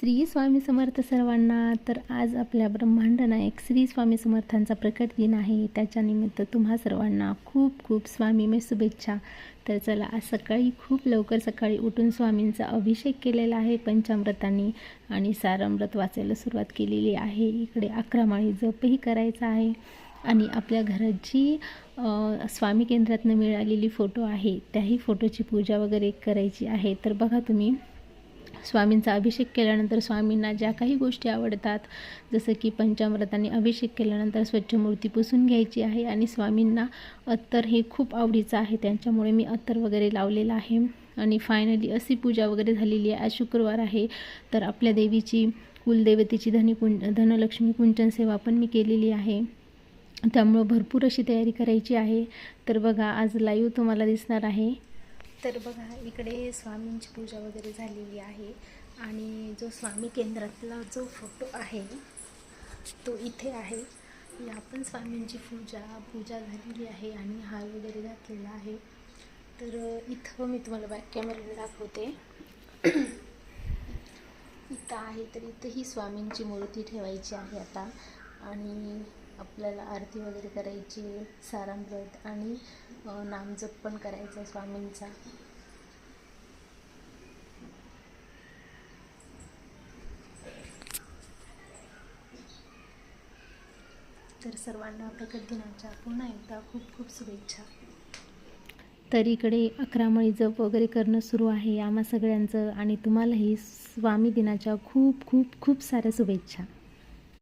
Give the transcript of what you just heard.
श्री स्वामी समर्थ सर्वांना. तर आज आपल्या ब्रह्मांड नायक श्री स्वामी समर्थांचा प्रकट दिन आहे. त्याच्यानिमित्त तुम्हा सर्वांना खूप खूप स्वामीमय शुभेच्छा. तर चला, आज सकाळी खूप लवकर सकाळी उठून स्वामींचा अभिषेक केलेला आहे पंचामृतांनी आणि सारामृत वाचायला सुरुवात केलेली आहे. इकडे 11 माळी जपही करायचा आहे आणि आपल्या घरात जी स्वामी केंद्रातून मिळालेली फोटो आहे त्याही फोटोची पूजा वगैरे करायची आहे. तर बघा तुम्ही, स्वामींचा अभिषेक केल्यानंतर स्वामींना ज्या काही गोष्टी आवडतात, जसं की पंचामृताने अभिषेक केल्यानंतर स्वच्छ मूर्ती पुसून घ्यायची आहे आणि स्वामींना अत्तर हे खूप आवडीचं आहे, त्यांच्यामुळे मी अत्तर वगैरे लावलेलं आहे. आणि फायनली अशी पूजा वगैरे झालेली आहे. आज शुक्रवार आहे, तर आपल्या देवीची कुलदेवतेची धनलक्ष्मी कुंचन सेवा पण मी केलेली आहे, त्यामुळं भरपूर अशी तयारी करायची आहे. तर बघा, आज लाईव्ह तुम्हाला दिसणार आहे. तर बघा, इकडे स्वामींची पूजा वगैरे झालेली आहे आणि जो स्वामी केंद्रातला जो फोटो आहे तो इथे आहे. या पण स्वामींची पूजा झालेली आहे आणि हार वगैरे घातलेला आहे. तर इथं मी तुम्हाला बॅक कॅमेऱ्याने दाखवते. इथं आहे, तर इथंही स्वामींची मूर्ती ठेवायची आहे आता आणि आपल्याला आरती वगैरे करायची, सारामृत आणि नामजप पण करायचा आहे स्वामींचा. तर सर्वांना प्रकट दिनाच्या पुन्हा एकदा खूप खूप शुभेच्छा. तर इकडे 11 माळी जप वगैरे करणं सुरू आहे आम्हा सगळ्यांचं आणि तुम्हालाही स्वामी दिनाच्या खूप खूप खूप साऱ्या शुभेच्छा.